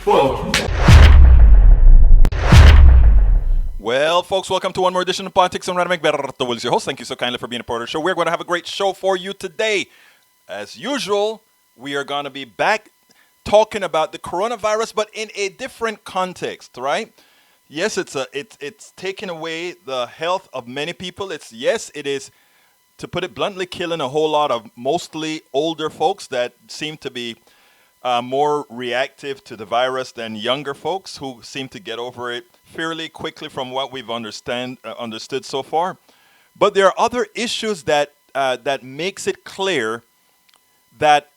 Well, folks, welcome to one more edition of Politics. I'm Radamik Berto, your host. Thank you so kindly for being a part of the show. We're going to have a great show for you today. As usual, we are going to be back talking about the coronavirus, but in a different context, right? Yes, it's taking away the health of many people. It is, to put it bluntly, killing a whole lot of mostly older folks that seem to be more reactive to the virus than younger folks who seem to get over it fairly quickly from what we've understood so far. But there are other issues that makes it clear that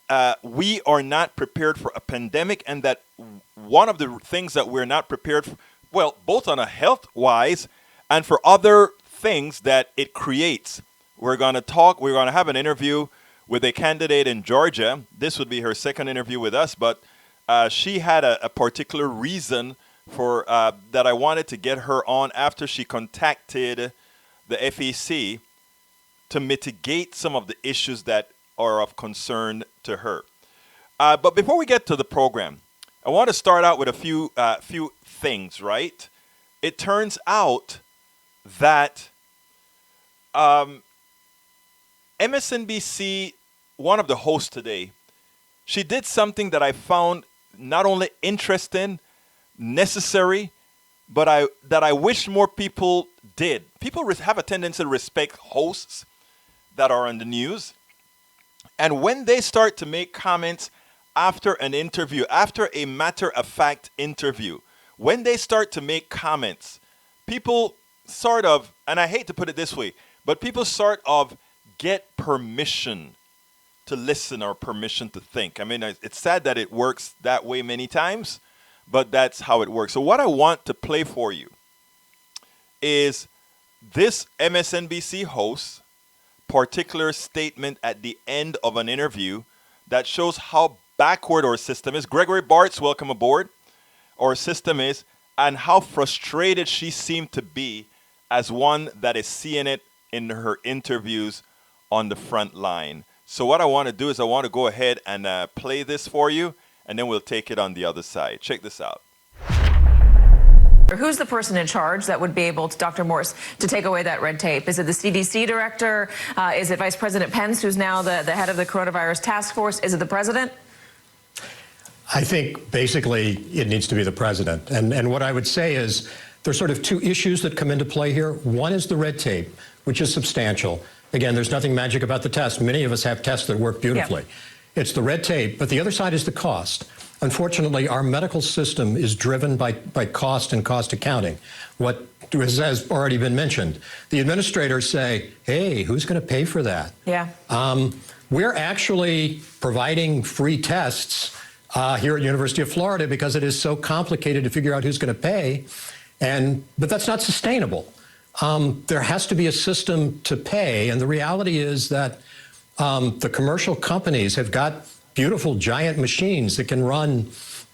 we are not prepared for a pandemic, and that one of the things that we're not prepared for, well, both on a health-wise and for other things that it creates. We're going to have an interview with a candidate in Georgia. This would be her second interview with us, but she had a particular reason for that I wanted to get her on after she contacted the FEC to mitigate some of the issues that are of concern to her. But before we get to the program, I want to start out with a few things, right? It turns out that MSNBC, one of the hosts today, she did something that I found not only interesting, necessary, but that I wish more people did. People have a tendency to respect hosts that are on the news. And when they start to make comments after an interview, after a matter-of-fact interview, when they start to make comments, people sort of, and I hate to put it this way, but people sort of get permission to listen or permission to think. I mean, it's sad that it works that way many times, but that's how it works. So what I want to play for you is this MSNBC host's particular statement at the end of an interview that shows how backward our system is. Gregory Bartz, welcome aboard. Our system is, and how frustrated she seemed to be as one that is seeing it in her interviews on the front line. So what I want to do is I want to go ahead and play this for you, and then we'll take it on the other side. Check this out. Who's the person in charge that would be able to, Dr. Morse, to take away that red tape? Is it the CDC director? Is it Vice President Pence, who's now the head of the coronavirus task force? Is it the president? I think basically it needs to be the president. And what I would say is there's sort of two issues that come into play here. One is the red tape, which is substantial. Again, there's nothing magic about the test. Many of us have tests that work beautifully. Yeah. It's the red tape, but the other side is the cost. Unfortunately, our medical system is driven by cost and cost accounting. What has already been mentioned. The administrators say, hey, who's going to pay for that? Yeah. We're actually providing free tests here at University of Florida because it is so complicated to figure out who's going to pay. But that's not sustainable. There has to be a system to pay. And the reality is that the commercial companies have got beautiful giant machines that can run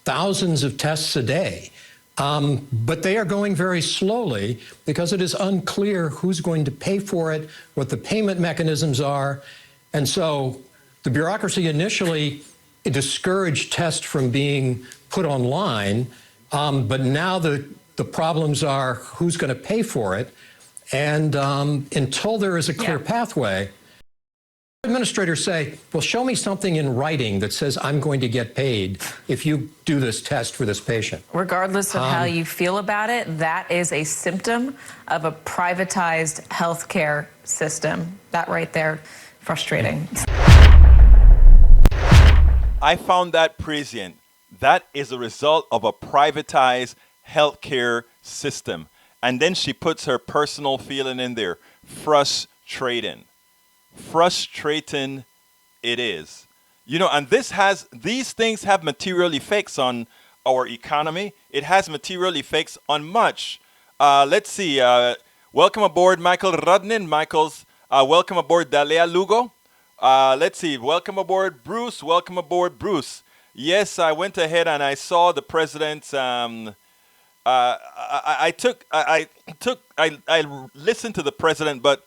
thousands of tests a day. But they are going very slowly because it is unclear who's going to pay for it, what the payment mechanisms are. And so the bureaucracy initially discouraged tests from being put online. But now the problems are who's going to pay for it. And until there is a clear pathway, administrators say, well, show me something in writing that says I'm going to get paid if you do this test for this patient. Regardless of how you feel about it, that is a symptom of a privatized healthcare system. That right there, frustrating. I found that prescient. That is a result of a privatized healthcare system. And then she puts her personal feeling in there. Frustrating. Frustrating it is. You know, and these things have material effects on our economy. It has material effects on much. Let's see. Welcome aboard, Michael Rudnin. Welcome aboard, Dalia Lugo. Let's see. Welcome aboard, Bruce. Welcome aboard, Bruce. Yes, I went ahead and I saw the president's. I listened to the president, but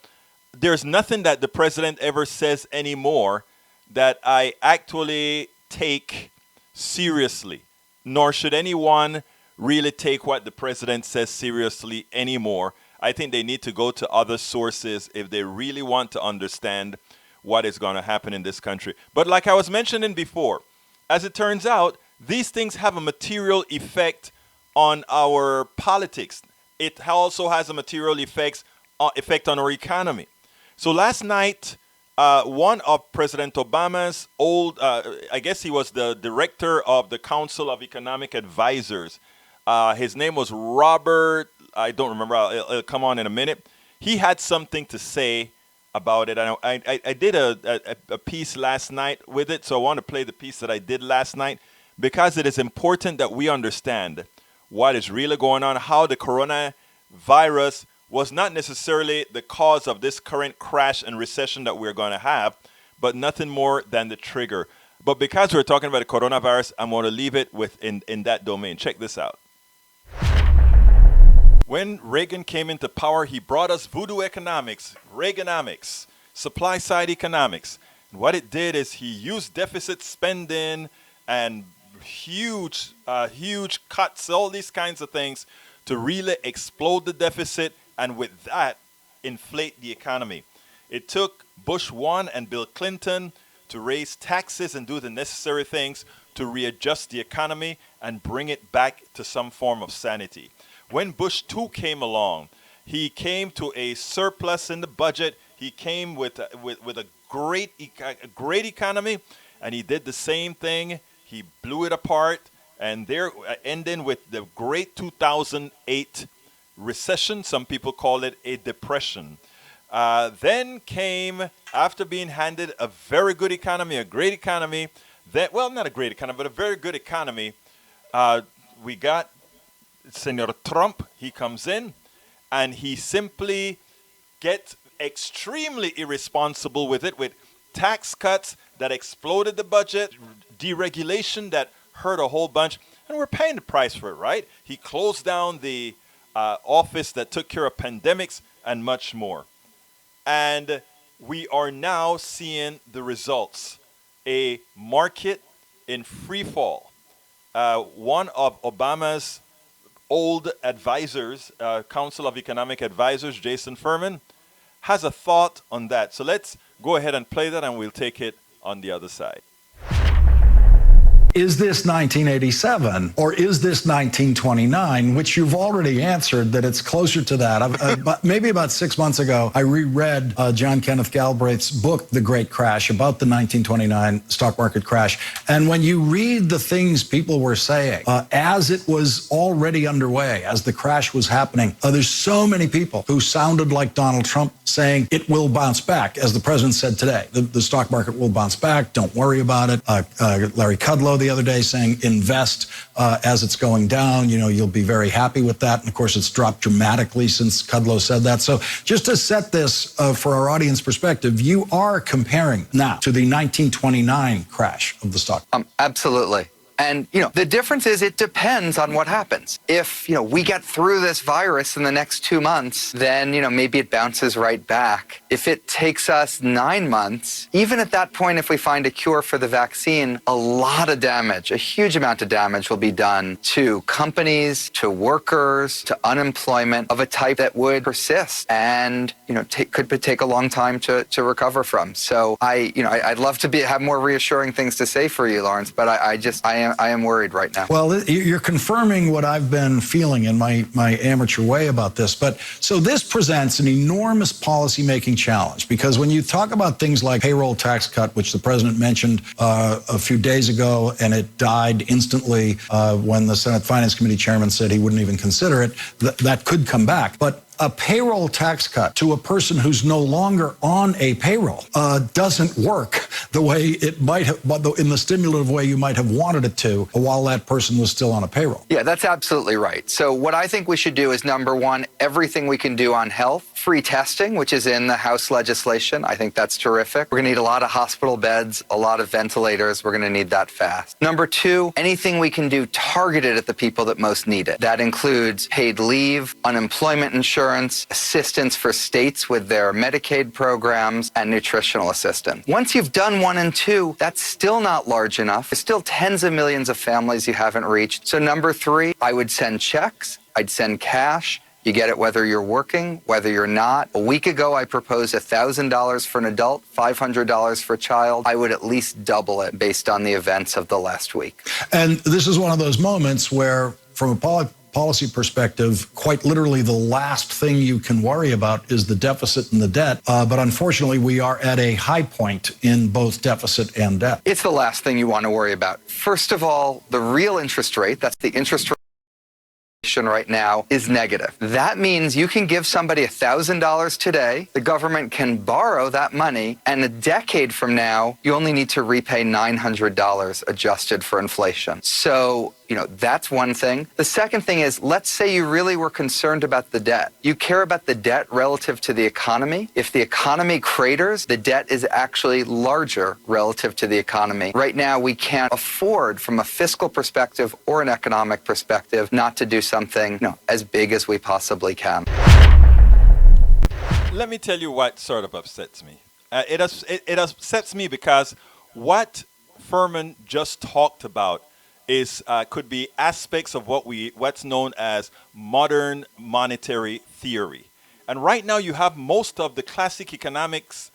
there's nothing that the president ever says anymore that I actually take seriously. nor should anyone really take what the president says seriously anymore. I think they need to go to other sources if they really want to understand what is going to happen in this country. But like I was mentioning before, as it turns out, these things have a material effect on our politics. It also has a material effect on our economy. So last night, one of President Obama's I guess he was the director of the Council of Economic Advisors. His name was Robert, I don't remember, it'll come on in a minute. He had something to say about it. I did a piece last night with it, so I want to play the piece that I did last night because it is important that we understand what is really going on, how the coronavirus was not necessarily the cause of this current crash and recession that we're going to have, but nothing more than the trigger. But because we're talking about the coronavirus, I'm going to leave it in that domain. Check this out. When Reagan came into power, he brought us voodoo economics, Reaganomics, supply side economics. And what it did is he used deficit spending and huge cuts, all these kinds of things to really explode the deficit and with that inflate the economy. It took Bush 1 and Bill Clinton to raise taxes and do the necessary things to readjust the economy and bring it back to some form of sanity. When Bush 2 came along, he came to a surplus in the budget. He came with a great economy, and he did the same thing. He blew it apart, and they're ending with the great 2008 recession. Some people call it a depression. Then came, after being handed a very good economy, a great economy, not a great economy, but a very good economy, we got Senator Trump. He comes in, and he simply gets extremely irresponsible with it, with tax cuts that exploded the budget, deregulation that hurt a whole bunch, and we're paying the price for it, right? He closed down the office that took care of pandemics and much more. And we are now seeing the results. A market in free fall. One of Obama's old advisors, Council of Economic Advisors, Jason Furman, has a thought on that. So let's go ahead and play that, and we'll take it on the other side. Is this 1987 or is this 1929, which you've already answered that it's closer to that. Maybe about 6 months ago, I reread John Kenneth Galbraith's book, The Great Crash, about the 1929 stock market crash. And when you read the things people were saying as it was already underway, as the crash was happening, there's so many people who sounded like Donald Trump saying it will bounce back, as the president said today. The stock market will bounce back. Don't worry about it. Larry Kudlow the other day saying invest as it's going down. You'll be very happy with that. And of course, it's dropped dramatically since Kudlow said that. So just to set this for our audience perspective, you are comparing now to the 1929 crash of the stock. Absolutely. And, the difference is it depends on what happens. If, we get through this virus in the next 2 months, then, maybe it bounces right back. If it takes us 9 months, even at that point, if we find a cure for the vaccine, a lot of damage, a huge amount of damage will be done to companies, to workers, to unemployment of a type that would persist and, could take a long time to recover from. So I'd love to have more reassuring things to say for you, Lawrence, but I am worried right now. Well, you're confirming what I've been feeling in my amateur way about this. But so this presents an enormous policymaking challenge, because when you talk about things like payroll tax cut, which the president mentioned a few days ago, and it died instantly when the Senate Finance Committee chairman said he wouldn't even consider it, that could come back. But a payroll tax cut to a person who's no longer on a payroll doesn't work the way it might have, in the stimulative way you might have wanted it to while that person was still on a payroll. Yeah, that's absolutely right. So what I think we should do is, number one, everything we can do on health, free testing, which is in the House legislation. I think that's terrific. We're going to need a lot of hospital beds, a lot of ventilators. We're going to need that fast. Number two, anything we can do targeted at the people that most need it. That includes paid leave, unemployment insurance, insurance, assistance for states with their Medicaid programs, and nutritional assistance. Once you've done 1 and 2, that's still not large enough. There's still tens of millions of families you haven't reached. So number 3, I would send checks. I'd send cash. You get it whether you're working, whether you're not. A week ago, I proposed $1,000 for an adult, $500 for a child. I would at least double it based on the events of the last week. And this is one of those moments where, from a policy perspective, quite literally the last thing you can worry about is the deficit and the debt. But unfortunately, we are at a high point in both deficit and debt. It's the last thing you want to worry about. First of all, the real interest rate, that's the interest rate right now, is negative. That means you can give somebody $1,000 today, the government can borrow that money, and a decade from now, you only need to repay $900 adjusted for inflation. So, that's one thing. The second thing is, let's say you really were concerned about the debt. You care about the debt relative to the economy. If the economy craters, the debt is actually larger relative to the economy. Right now, we can't afford, from a fiscal perspective or an economic perspective, not to do something as big as we possibly can. Let me tell you what sort of upsets me. It upsets me because what Furman just talked about is could be aspects of what's known as modern monetary theory. And right now you have most of the classic economics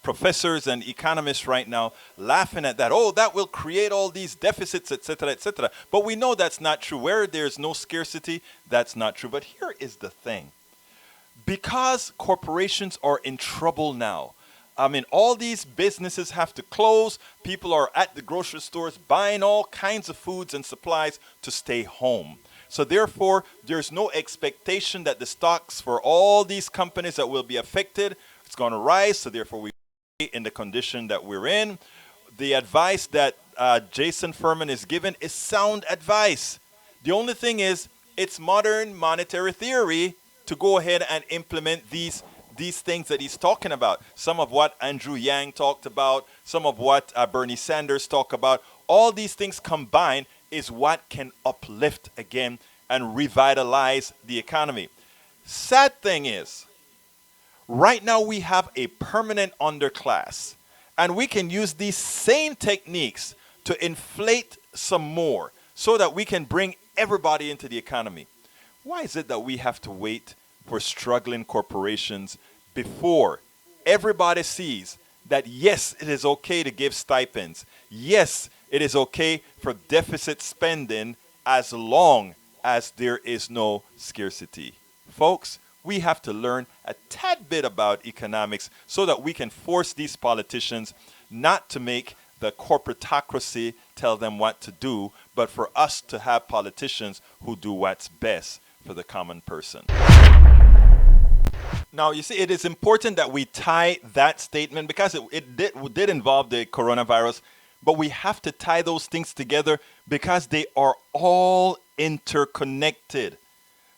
professors and economists right now laughing at that. Oh, that will create all these deficits, etc., etc. But we know that's not true. Where there's no scarcity, that's not true. But here is the thing. Because corporations are in trouble now, all these businesses have to close. People are at the grocery stores buying all kinds of foods and supplies to stay home. So therefore, there's no expectation that the stocks for all these companies that will be affected, it's going to rise. So therefore, we in the condition that we're in. The advice that Jason Furman is given is sound advice. The only thing is, it's modern monetary theory to go ahead and implement these things that he's talking about. Some of what Andrew Yang talked about, some of what Bernie Sanders talked about. All these things combined is what can uplift again and revitalize the economy. Sad thing is, right now we have a permanent underclass, and we can use these same techniques to inflate some more so that we can bring everybody into the economy. Why is it that we have to wait for struggling corporations before everybody sees that, yes, it is okay to give stipends. Yes, it is okay for deficit spending as long as there is no scarcity. Folks, we have to learn a tad bit about economics so that we can force these politicians not to make the corporatocracy tell them what to do, but for us to have politicians who do what's best for the common person. Now, you see, it is important that we tie that statement, because it did involve the coronavirus, but we have to tie those things together because they are all interconnected.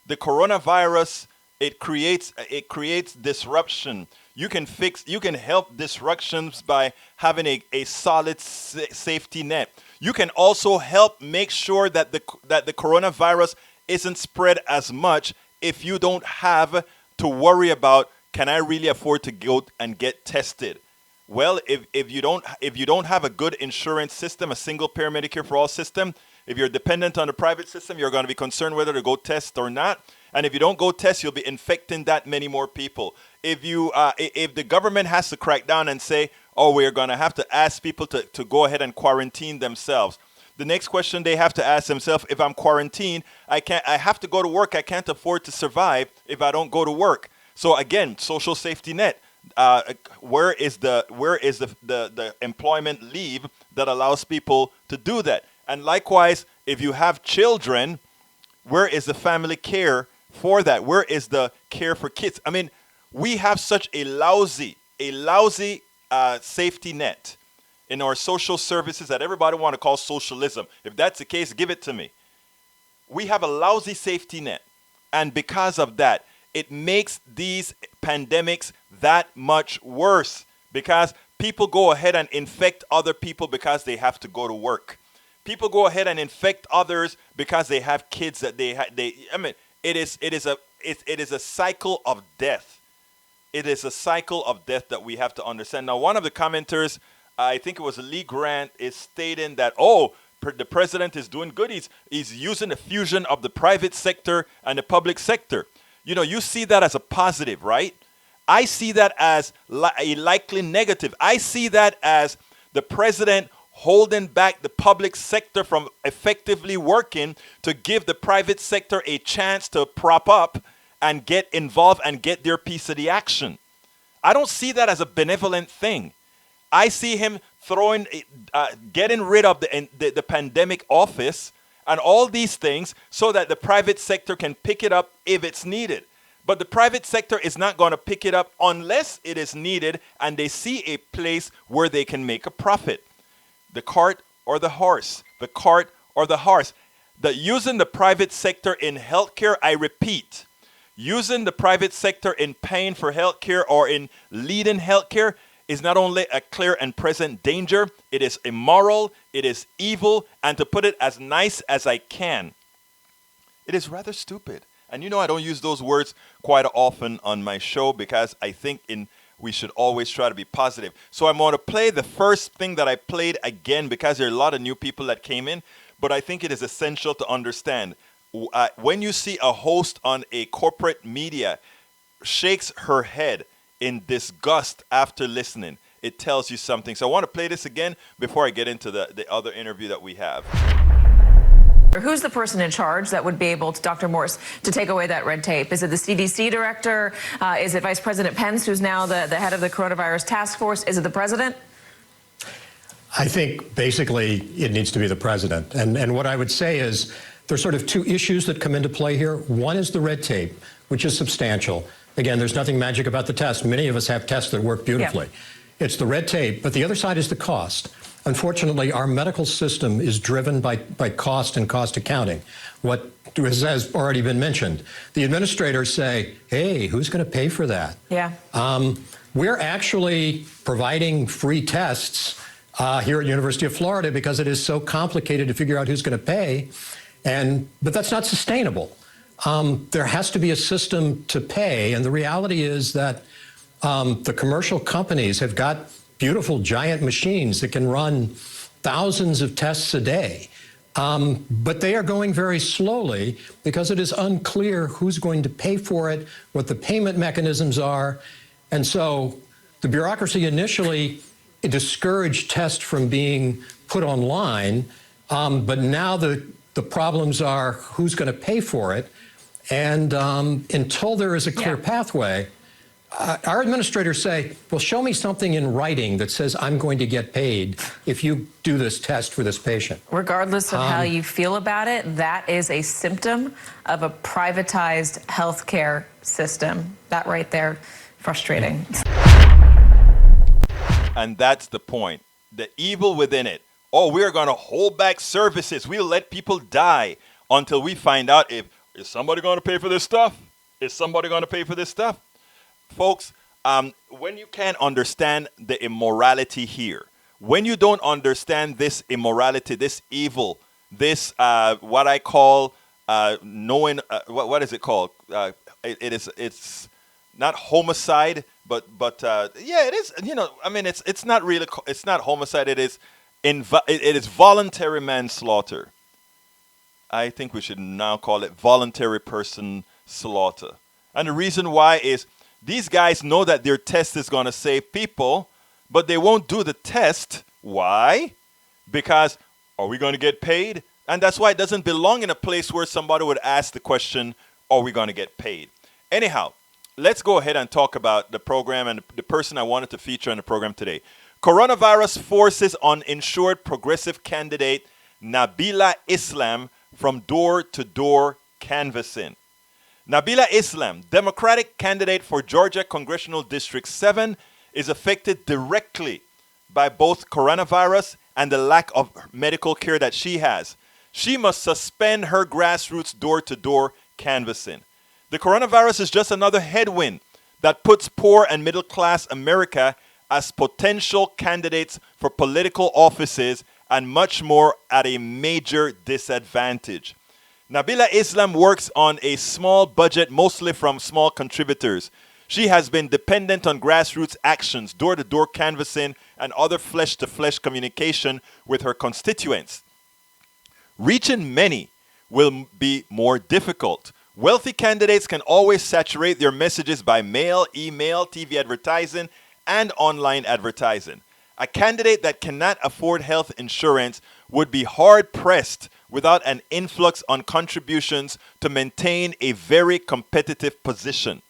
The coronavirus, it creates disruption. You can help disruptions by having a solid safety net. You can also help make sure that the coronavirus isn't spread as much if you don't have to worry about, can I really afford to go and get tested? Well, if you don't have a good insurance system, a single payer Medicare for all system, if you're dependent on the private system, you're going to be concerned whether to go test or not. And if you don't go test, you'll be infecting that many more people. If the government has to crack down and say, oh, we're going to have to ask people to go ahead and quarantine themselves. The next question they have to ask themselves, if I'm quarantined, I have to go to work. I can't afford to survive if I don't go to work. So again, social safety net. Where is the employment leave that allows people to do that? And likewise, if you have children, where is the family care for that? Where is the care for kids? We have such a lousy safety net in our social services that everybody want to call socialism. If that's the case, give it to me. We have a lousy safety net. And because of that, it makes these pandemics that much worse, because people go ahead and infect other people because they have to go to work. People go ahead and infect others because they have kids that it it is a cycle of death. It is a cycle of death that we have to understand. Now, one of the commenters, I think it was Lee Grant, is stating that, the president is doing good. He's using the fusion of the private sector and the public sector. You know, you see that as a positive, right? I see that as a likely negative. I see that as the president holding back the public sector from effectively working to give the private sector a chance to prop up and get involved and get their piece of the action. I don't see that as a benevolent thing. I see him getting rid of the pandemic office and all these things so that the private sector can pick it up if it's needed. But the private sector is not going to pick it up unless it is needed and they see a place where they can make a profit. The cart or the horse, the cart or the horse. Using the private sector in healthcare, I repeat, using the private sector in paying for healthcare or in leading healthcare is not only a clear and present danger, it is immoral, it is evil, and to put it as nice as I can, it is rather stupid. And you know, I don't use those words quite often on my show because I think we should always try to be positive. So I'm going to play the first thing that I played again because there are a lot of new people that came in, but I think it is essential to understand. When you see a host on a corporate media shakes her head in disgust after listening, it tells you something. So I want to play this again before I get into the other interview that we have. Who's the person in charge that would be able to, Dr. Morse, to take away that red tape? Is it the CDC director? Is it Vice President Pence, who's now the head of the coronavirus task force? Is it the president? I think basically it needs to be the president. And what I would say is there's sort of two issues that come into play here. One is the red tape, which is substantial. Again, there's nothing magic about the test. Many of us have tests that work beautifully. Yeah. It's the red tape, but the other side is the cost. Unfortunately, our medical system is driven by cost and cost accounting. What has already been mentioned. The administrators say, hey, who's going to pay for that? Yeah. We're actually providing free tests here at University of Florida because it is so complicated to figure out who's going to pay. But that's not sustainable. There has to be a system to pay. And the reality is that the commercial companies have got beautiful giant machines that can run thousands of tests a day. But they are going very slowly because it is unclear who's going to pay for it, what the payment mechanisms are. And so the bureaucracy initially discouraged tests from being put online. But now the problems are who's going to pay for it. And until there is a clear pathway, our administrators say, well, show me something in writing that says I'm going to get paid if you do this test for this patient. Regardless of how you feel about it, that is a symptom of a privatized healthcare system. That right there, frustrating. And that's the point. The evil within it. Oh, we're going to hold back services. We'll let people die until we find out is somebody going to pay for this stuff? Is somebody going to pay for this stuff? Folks, when you can't understand the immorality here, when you don't understand this immorality, this evil, this what I call knowing, what is it called? It's not homicide, but yeah, it is. You know, I mean, it's not really, it's not homicide. It is voluntary manslaughter. I think we should now call it voluntary person slaughter. And the reason why is these guys know that their test is going to save people, but they won't do the test. Why? Because are we going to get paid? And that's why it doesn't belong in a place where somebody would ask the question, are we going to get paid? Anyhow, let's go ahead and talk about the program and the person I wanted to feature on the program today. Coronavirus forces uninsured progressive candidate Nabilah Islam from door-to-door canvassing. Nabilah Islam, Democratic candidate for Georgia Congressional District 7, is affected directly by both coronavirus and the lack of medical care that she has. She must suspend her grassroots door-to-door canvassing. The coronavirus is just another headwind that puts poor and middle-class America as potential candidates for political offices and much more at a major disadvantage. Nabilah Islam works on a small budget, mostly from small contributors. She has been dependent on grassroots actions, door to door canvassing, and other flesh to flesh communication with her constituents. Reaching many will be more difficult. Wealthy candidates can always saturate their messages by mail, email, TV advertising, and online advertising. A candidate that cannot afford health insurance would be hard pressed without an influx on contributions to maintain a very competitive position.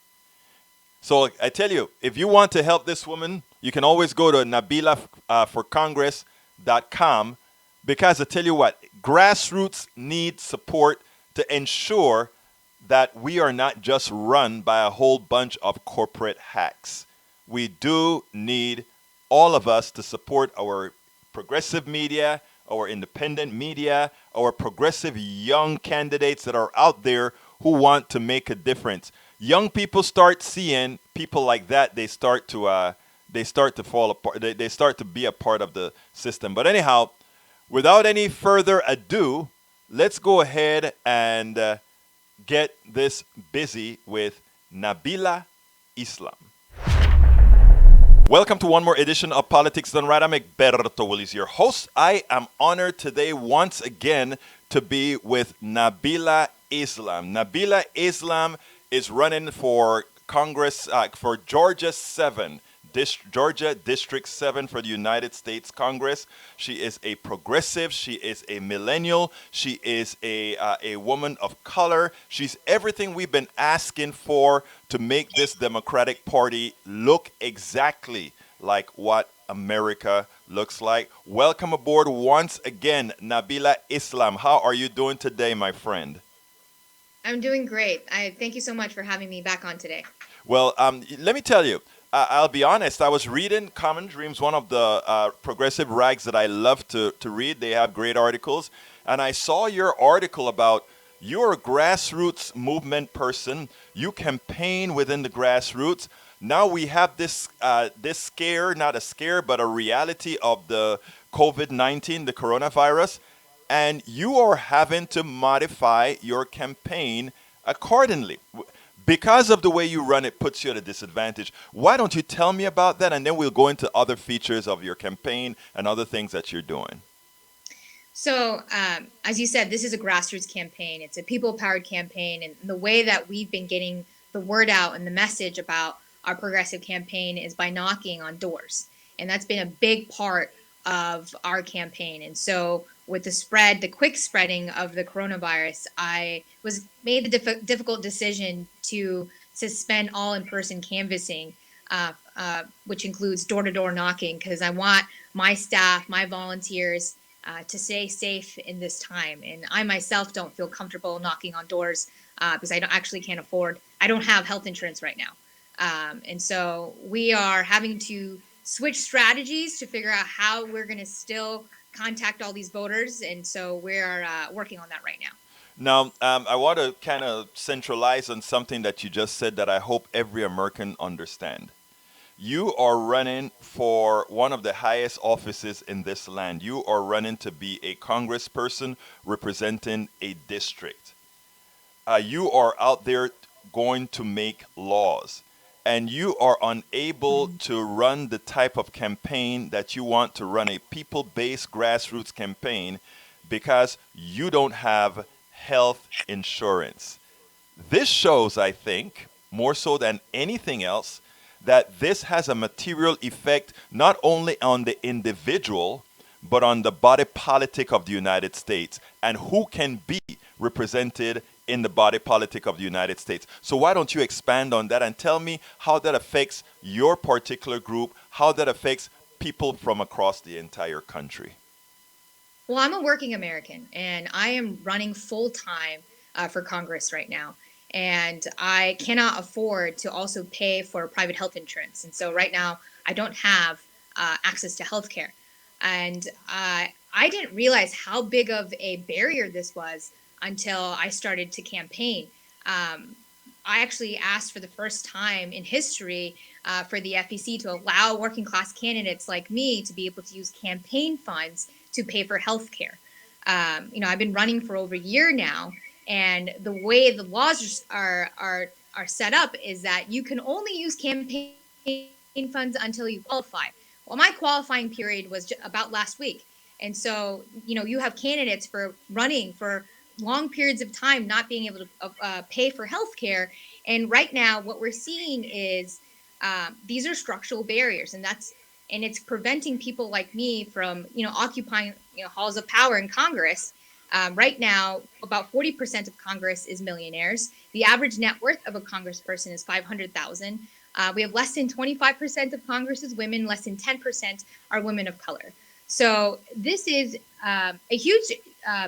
So I tell you, if you want to help this woman, you can always go to nabilahforcongress.com, because I tell you what, grassroots need support to ensure that we are not just run by a whole bunch of corporate hacks. We do need all of us to support our progressive media, our independent media, our progressive young candidates that are out there who want to make a difference. Young people start seeing people like that, they start to fall apart. They start to be a part of the system. But anyhow, without any further ado, let's go ahead and get this busy with Nabilah Islam. Welcome to one more edition of Politics Done Right. I'm Egberto Willis, your host. I am honored today once again to be with Nabilah Islam. Nabilah Islam is running for Congress for Georgia 7. Georgia District 7 for the United States Congress. She is a progressive. She is a millennial. She is a woman of color. She's everything we've been asking for to make this Democratic Party look exactly like what America looks like. Welcome aboard once again, Nabilah Islam. How are you doing today, my friend? I'm doing great. Thank you so much for having me back on today. Well, let me tell you, I'll be honest. I was reading Common Dreams, one of the progressive rags that I love to read. They have great articles. And I saw your article about you're a grassroots movement person. You campaign within the grassroots. Now we have this scare, not a scare, but a reality of the COVID-19, the coronavirus. And you are having to modify your campaign accordingly. Because of the way you run it puts you at a disadvantage. Why don't you tell me about that, and then we'll go into other features of your campaign and other things that you're doing. So, as you said, this is a grassroots campaign. It's a people-powered campaign, and the way that we've been getting the word out and the message about our progressive campaign is by knocking on doors. And that's been a big part of our campaign. And so with the quick spreading of the coronavirus, I made the difficult decision to suspend all in-person canvassing, which includes door-to-door knocking, because I want my staff, my volunteers, to stay safe in this time. And I myself don't feel comfortable knocking on doors because I don't have health insurance right now. And so we are having to switch strategies to figure out how we're going to still contact all these voters. And so we're working on that right now. Now, I want to kind of centralize on something that you just said that I hope every American understand. You are running for one of the highest offices in this land. You are running to be a congressperson representing a district. You are out there going to make laws. And you are unable to run the type of campaign that you want to run, a people-based grassroots campaign, because you don't have health insurance. This shows, I think, more so than anything else, that this has a material effect not only on the individual, but on the body politic of the United States and who can be represented in the body politic of the United States. So why don't you expand on that and tell me how that affects your particular group, how that affects people from across the entire country? Well, I'm a working American, and I am running full-time for Congress right now. And I cannot afford to also pay for private health insurance. And so right now, I don't have access to health care. And I didn't realize how big of a barrier this was until I started to campaign. I actually asked for the first time in history for the FEC to allow working class candidates like me to be able to use campaign funds to pay for health care. I've been running for over a year now, And the way the laws are set up is that you can only use campaign funds until you qualify. Well, my qualifying period was about last week. And so, you have candidates for running for long periods of time not being able to pay for health care. And right now, what we're seeing is these are structural barriers, and it's preventing people like me from, occupying halls of power in Congress. Right now, about 40% of Congress is millionaires. The average net worth of a congressperson is 500,000. We have less than 25% of Congress is women. Less than 10% are women of color. So this is a huge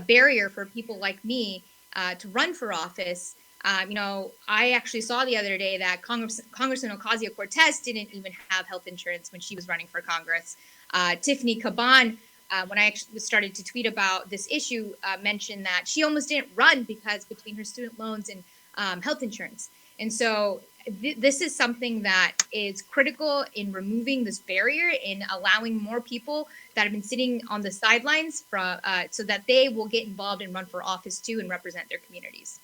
barrier for people like me to run for office. I actually saw the other day that Congressman Ocasio-Cortez didn't even have health insurance when she was running for Congress. Tiffany Caban, when I actually started to tweet about this issue, mentioned that she almost didn't run because between her student loans and health insurance. And so this is something that is critical in removing this barrier, in allowing more people that have been sitting on the sidelines so that they will get involved and run for office too and represent their communities.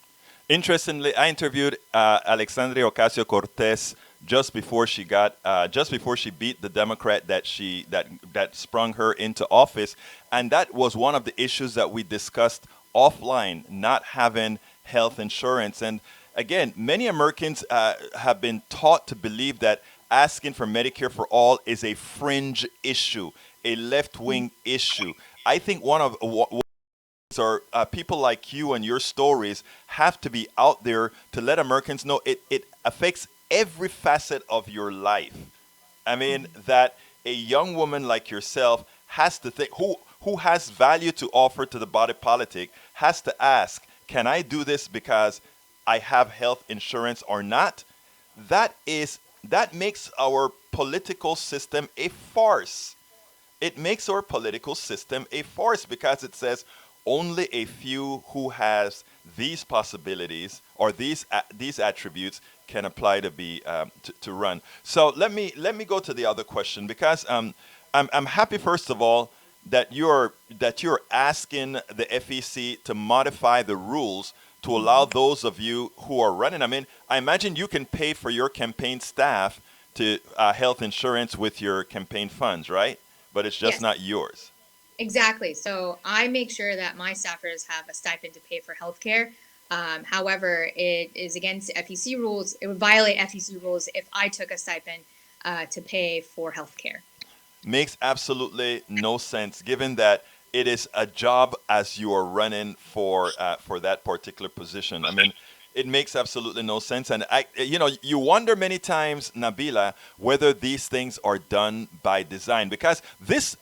Interestingly, I interviewed Alexandria Ocasio-Cortez just before she beat the Democrat that sprung her into office, and that was one of the issues that we discussed offline: not having health insurance. And again, many Americans have been taught to believe that asking for Medicare for all is a fringe issue, a left-wing issue. I think one of or people like you and your stories have to be out there to let Americans know it affects every facet of your life. I mean, that a young woman like yourself has to think, who has value to offer to the body politic, has to ask, can I do this because I have health insurance or not? That makes our political system a farce. It makes our political system a farce because it says only a few who has these possibilities or these attributes can apply to be to run. So let me go to the other question, because I'm happy, first of all, that you're asking the FEC to modify the rules to allow those of you who are running. I mean, I imagine you can pay for your campaign staff to health insurance with your campaign funds, right? But it's just Yes. not yours. Exactly. So I make sure that my staffers have a stipend to pay for healthcare. However, it is against FEC rules. It would violate FEC rules if I took a stipend to pay for healthcare. Makes absolutely no sense, given that it is a job as you are running for that particular position. I mean, it makes absolutely no sense, and you wonder many times, Nabilah, whether these things are done by design, because this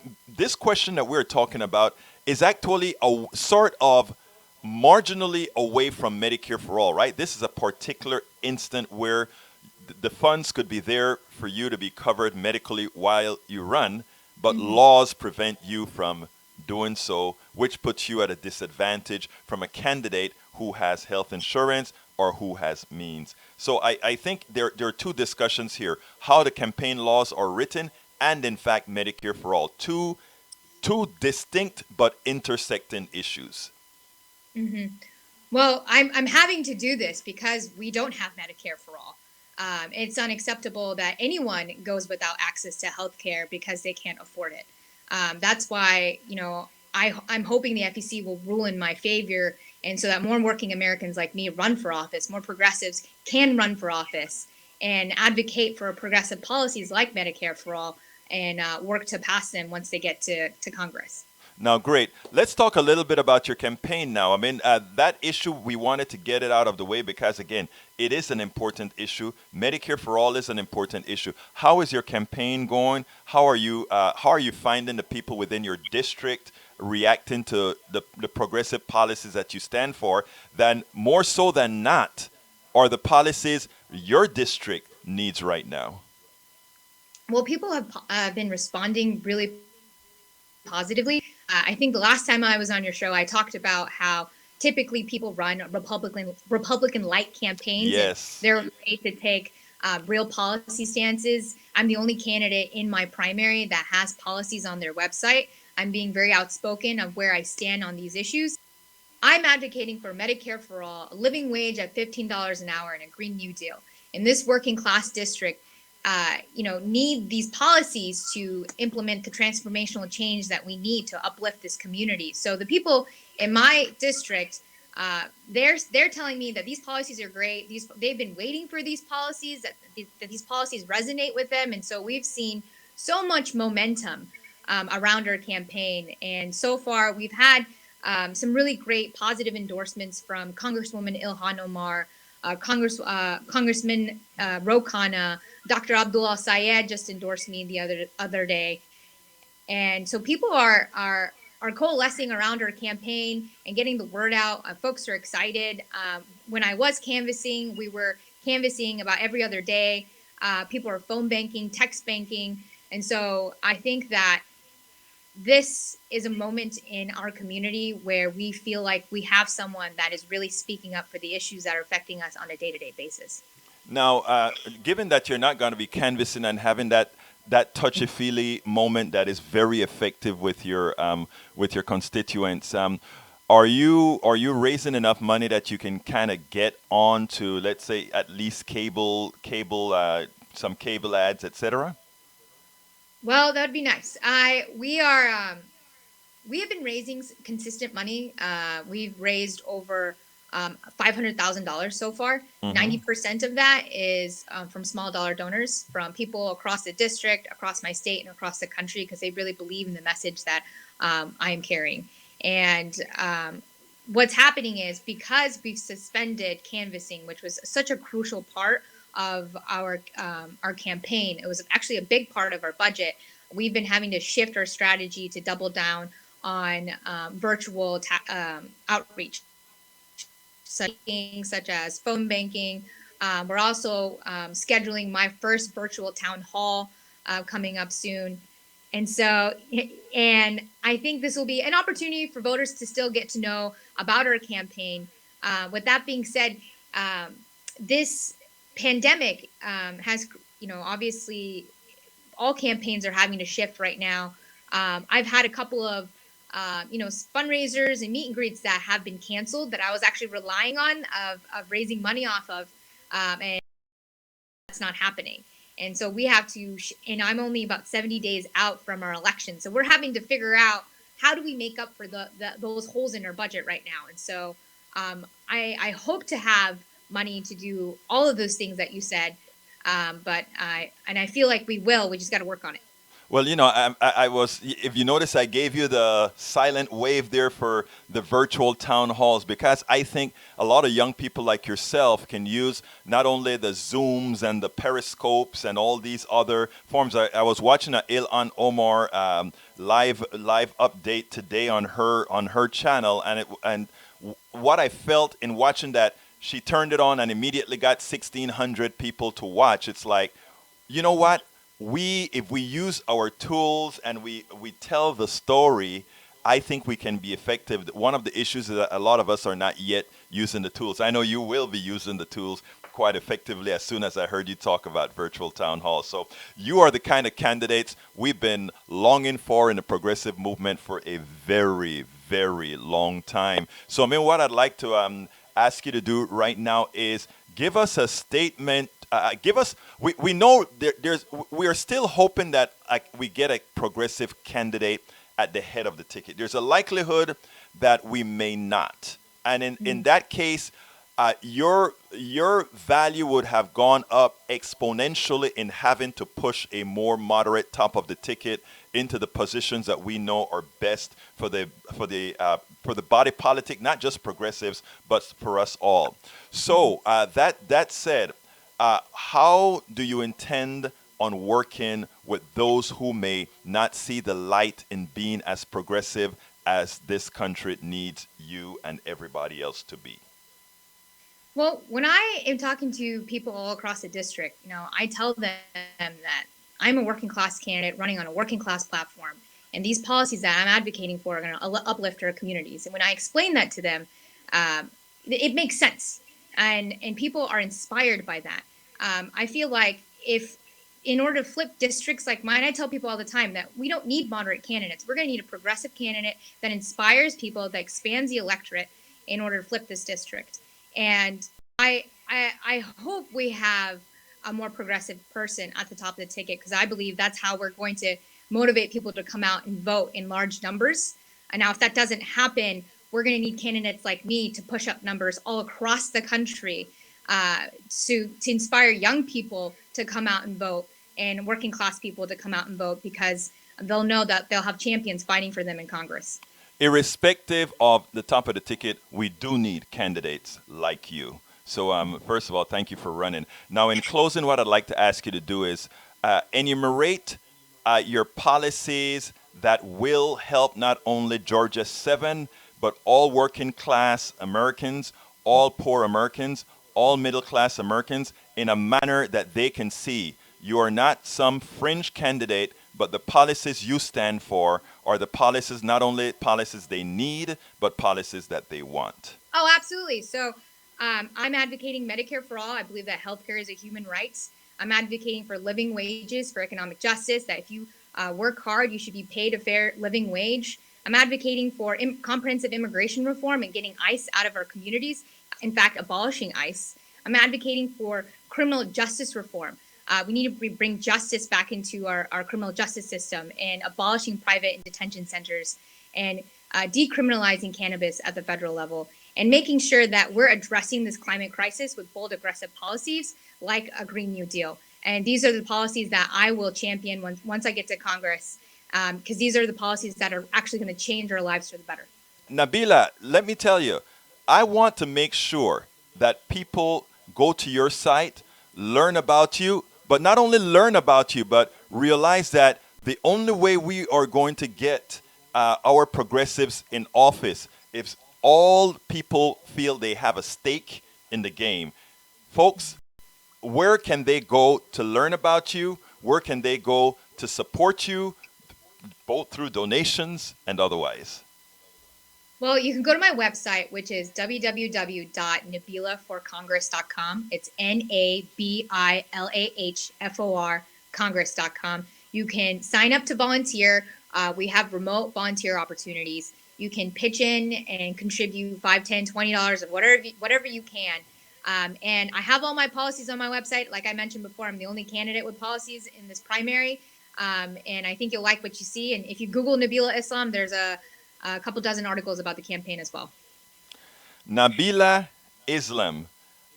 question that we're talking about is actually a sort of marginally away from Medicare for all, right? This is a particular instant where the funds could be there for you to be covered medically while you run, but laws prevent you from doing so, which puts you at a disadvantage from a candidate who has health insurance or who has means. So I think there are two discussions here: how the campaign laws are written, and in fact Medicare for all. Two distinct but intersecting issues. Well, I'm having to do this because we don't have Medicare for all. It's unacceptable that anyone goes without access to health care because they can't afford it. That's why, I'm hoping the FEC will rule in my favor, and so that more working Americans like me run for office, more progressives can run for office and advocate for progressive policies like Medicare for all, and work to pass them once they get to Congress. Now, great. Let's talk a little bit about your campaign now. I mean, that issue, we wanted to get it out of the way because, again, it is an important issue. Medicare for all is an important issue. How is your campaign going? How are you finding the people within your district reacting to the progressive policies that you stand for? Then, more so than not, are the policies your district needs right now? Well, people have been responding really positively. I think the last time I was on your show, I talked about how typically people run Republican-like campaigns. Yes. And they're afraid to take real policy stances. I'm the only candidate in my primary that has policies on their website. I'm being very outspoken of where I stand on these issues. I'm advocating for Medicare for all, a living wage at $15 an hour, and a Green New Deal. In this working class district, need these policies to implement the transformational change that we need to uplift this community. So the people in my district, they're telling me that these policies are great. They've been waiting for these policies, that these policies resonate with them, and so we've seen so much momentum around our campaign. And so far, we've had some really great positive endorsements from Congresswoman Ilhan Omar, Congressman Ro Khanna, Dr. Abdullah Sayed just endorsed me the other day, and so people are coalescing around our campaign and getting the word out. Folks are excited. When I was canvassing, we were canvassing about every other day. People are phone banking, text banking, and so I think that this is a moment in our community where we feel like we have someone that is really speaking up for the issues that are affecting us on a day-to-day basis. Now, given that you're not going to be canvassing and having that touchy-feely moment that is very effective with your constituents, are you raising enough money that you can kind of get on to, let's say, at least some cable ads, etc.? Well, that would be nice. We have been raising consistent money. We've raised over $500,000 so far. 90% of that is from small dollar donors, from people across the district, across my state, and across the country, because they really believe in the message that I am carrying. And what's happening is, because we've suspended canvassing, which was such a crucial part of our campaign, it was actually a big part of our budget. We've been having to shift our strategy to double down on virtual outreach, such as phone banking. We're also scheduling my first virtual town hall coming up soon. And so, and I think this will be an opportunity for voters to still get to know about our campaign. With that being said, this pandemic has, obviously all campaigns are having to shift right now. I've had a couple of fundraisers and meet and greets that have been canceled that I was actually relying on of raising money off of, and that's not happening. And so we have to, and I'm only about 70 days out from our election. So we're having to figure out, how do we make up for those holes in our budget right now? And so I hope to have money to do all of those things that you said, but I feel like we will. We just got to work on it. Well, I was, if you notice, I gave you the silent wave there for the virtual town halls, because I think a lot of young people like yourself can use not only the Zooms and the Periscopes and all these other forms. I was watching a Ilhan Omar live update today on her channel, and what I felt in watching that, she turned it on and immediately got 1,600 people to watch. It's like, you know what? If we use our tools and we tell the story, I think we can be effective. One of the issues is that a lot of us are not yet using the tools. I know you will be using the tools quite effectively as soon as I heard you talk about virtual town halls. So you are the kind of candidates we've been longing for in the progressive movement for a very, very long time. So what I'd like to ask you to do right now is give us a statement. We know we are still hoping that we get a progressive candidate at the head of the ticket. There's a likelihood that we may not. And in that case, your value would have gone up exponentially in having to push a more moderate top of the ticket into the positions that we know are best for the body politic, not just progressives, but for us all. So that said, how do you intend on working with those who may not see the light in being as progressive as this country needs you and everybody else to be? Well, when I am talking to people all across the district, I tell them that I'm a working class candidate running on a working class platform, and these policies that I'm advocating for are going to uplift our communities. And when I explain that to them, it makes sense, and people are inspired by that. I feel like in order to flip districts like mine, I tell people all the time that we don't need moderate candidates. We're going to need a progressive candidate that inspires people, that expands the electorate. in order to flip this district. And I hope we have a more progressive person at the top of the ticket, because I believe that's how we're going to motivate people to come out and vote in large numbers. And now, if that doesn't happen, we're going to need candidates like me to push up numbers all across the country to inspire young people to come out and vote, and working class people to come out and vote, because they'll know that they'll have champions fighting for them in Congress. Irrespective of the top of the ticket, we do need candidates like you. So first of all, thank you for running. Now, in closing, what I'd like to ask you to do is enumerate your policies that will help not only Georgia 7, but all working class Americans, all poor Americans, all middle class Americans, in a manner that they can see you are not some fringe candidate, but the policies you stand for are the policies, not only policies they need, but policies that they want. Oh, absolutely. So I'm advocating Medicare for all. I believe that healthcare is a human right. I'm advocating for living wages, for economic justice, that if you work hard, you should be paid a fair living wage. I'm advocating for comprehensive immigration reform and getting ICE out of our communities. In fact, abolishing ICE. I'm advocating for criminal justice reform. We need to bring justice back into our criminal justice system, and abolishing private detention centers, and decriminalizing cannabis at the federal level, and making sure that we're addressing this climate crisis with bold, aggressive policies like a Green New Deal. And these are the policies that I will champion once I get to Congress, because these are the policies that are actually going to change our lives for the better. Nabilah, let me tell you, I want to make sure that people go to your site, learn about you, but not only learn about you, but realize that the only way we are going to get our progressives in office if all people feel they have a stake in the game. Folks, where can they go to learn about you? Where can they go to support you, both through donations and otherwise? Well, you can go to my website, which is www.nabilahforcongress.com. It's NABILAHFOR Congress.com. You can sign up to volunteer. We have remote volunteer opportunities. You can pitch in and contribute $5, $10, $20 of whatever you can. And I have all my policies on my website. Like I mentioned before, I'm the only candidate with policies in this primary. And I think you'll like what you see. And if you Google Nabilah Islam, there's a couple dozen articles about the campaign as well. Nabilah Islam,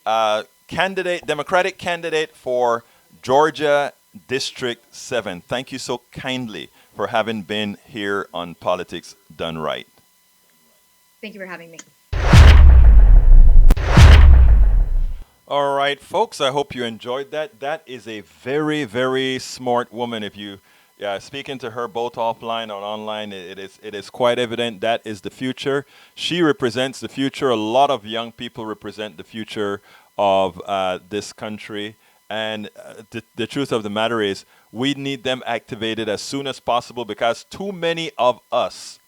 Democratic candidate for Georgia District 7. Thank you so kindly for having been here on Politics Done Right. Thank you for having me. All right, folks, I hope you enjoyed that. That is a very, very smart woman. If you speaking to her both offline or online, it is quite evident that is the future. She represents the future. A lot of young people represent the future of this country. And the truth of the matter is, we need them activated as soon as possible, because too many of us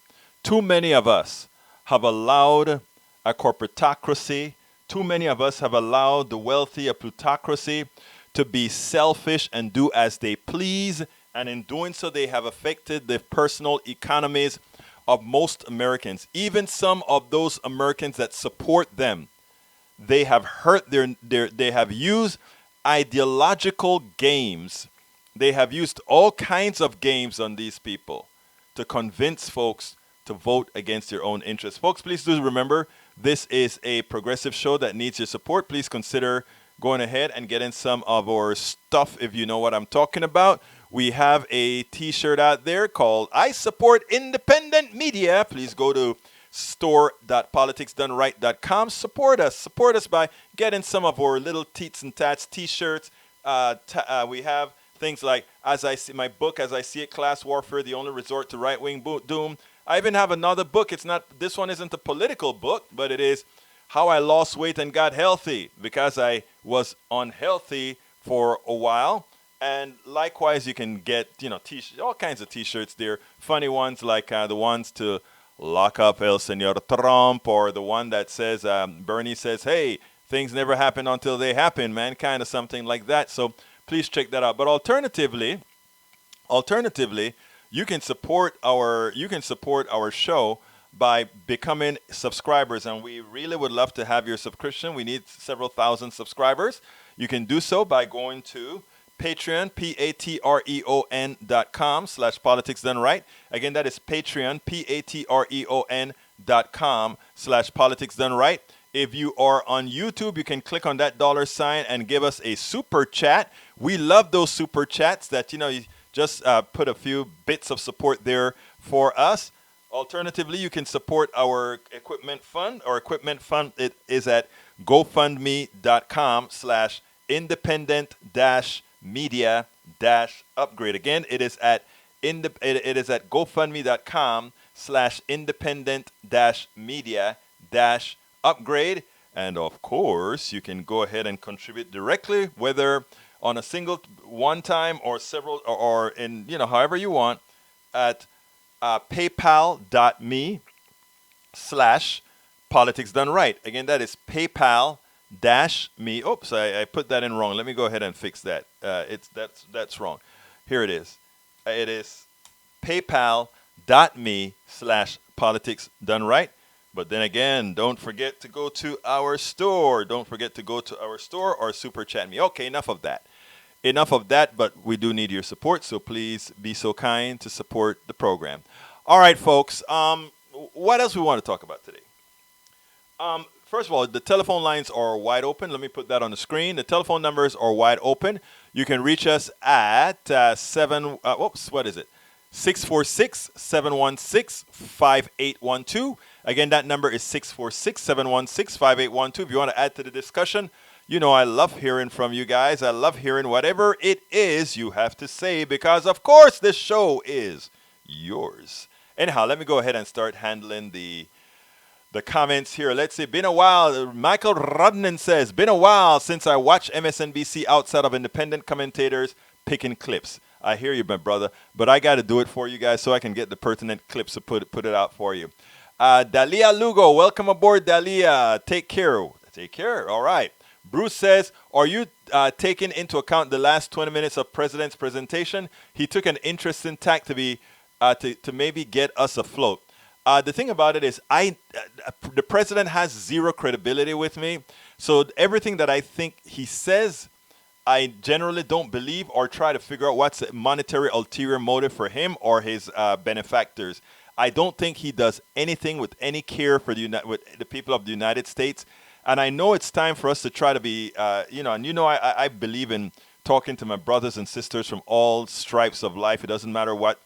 have allowed a corporatocracy. Too many of us have allowed the wealthy, a plutocracy, to be selfish and do as they please. And in doing so, they have affected the personal economies of most Americans. Even some of those Americans that support them, they have hurt they have used ideological games. They have used all kinds of games on these people to convince folks to vote against their own interests. Folks, please do remember, this is a progressive show that needs your support. Please consider going ahead and getting some of our stuff, if you know what I'm talking about. We have a t-shirt out there called I Support Independent Media. Please go to store.politicsdoneright.com. Support us by getting some of our little teats and tats t-shirts. We have things like As I See My book, As I See It, Class Warfare, the Only Resort to Right-Wing Doom. I even have another book. This one isn't a political book, but it is How I Lost Weight and Got Healthy, because I was unhealthy for a while. And likewise, you can get, all kinds of t-shirts there. Funny ones like the ones to lock up El Señor Trump, or the one that says, Bernie says, hey, things never happen until they happen, man, kind of something like that. So please check that out. But alternatively, you can support our show by becoming subscribers, and we really would love to have your subscription. We need several thousand subscribers. You can do so by going to Patreon, patreon.com/politics done right. Again, that is Patreon, patreon.com/politics done right. If you are on YouTube, you can click on that $ and give us a super chat. We love those super chats that, you just put a few bits of support there for us. Alternatively, you can support our equipment fund. Our equipment fund, it is at gofundme.com/independent-media-upgrade. Again, it is at gofundme.com/independent-media-upgrade. And of course, you can go ahead and contribute directly, whether on a single one time or several or in, however you want, at paypal.me/politics done right. Again, that is paypal-me. Oops, I put that in wrong. Let me go ahead and fix that. That's wrong. Here it is. It is paypal.me/politics done right. But then again, don't forget to go to our store. Don't forget to go to our store or super chat me. Okay, enough of that. But we do need your support, so please be so kind to support the program. All right, folks. What else we want to talk about today? First of all, the telephone lines are wide open. Let me put that on the screen. The telephone numbers are wide open. You can reach us at 646-716-5812. Again, that number is 646-716-5812. If you want to add to the discussion, I love hearing from you guys. I love hearing whatever it is you have to say because, of course, this show is yours. Anyhow, let me go ahead and start handling the comments here. Let's see. Been a while. Michael Rodnan says, been a while since I watched MSNBC outside of independent commentators picking clips. I hear you, my brother, but I got to do it for you guys so I can get the pertinent clips to put it out for you. Dalia Lugo, welcome aboard, Dalia. Take care. Take care. All right. Bruce says, are you taking into account the last 20 minutes of President's presentation? He took an interesting tack to maybe get us afloat. The thing about it is the President has zero credibility with me. So everything that I think he says, I generally don't believe or try to figure out what's the monetary ulterior motive for him or his benefactors. I don't think he does anything with any care for with the people of the United States. And I know it's time for us to try to be, I believe in talking to my brothers and sisters from all stripes of life. It doesn't matter what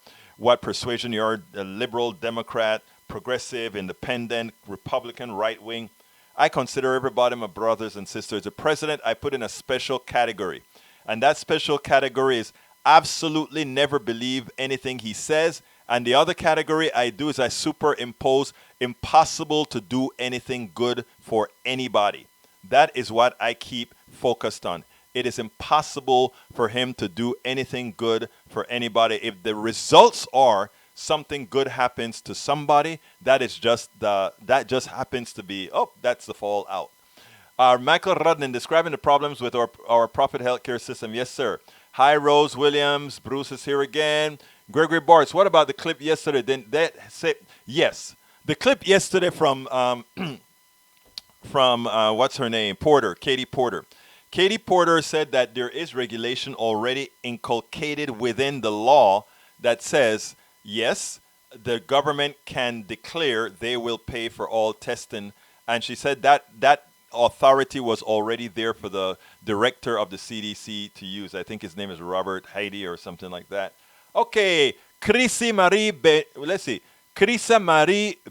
persuasion you are, a liberal, Democrat, progressive, independent, Republican, right-wing. I consider everybody my brothers and sisters. The president, I put in a special category. And that special category is absolutely never believe anything he says. And the other category I do is I superimpose impossible to do anything good for anybody. That is what I keep focused on. It is impossible for him to do anything good for anybody. If the results are something good happens to somebody, that just happens to be, that's the fallout. Michael Rudnin describing the problems with our profit healthcare system. Yes, sir. Hi, Rose Williams. Bruce is here again. Gregory Bartz, what about the clip yesterday? Yes. The clip yesterday from what's her name? Katie Porter. Katie Porter said that there is regulation already inculcated within the law that says, yes, the government can declare they will pay for all testing. And she said that authority was already there for the director of the CDC to use. I think his name is Robert Heidi or something like that. Okay, Crisa Marie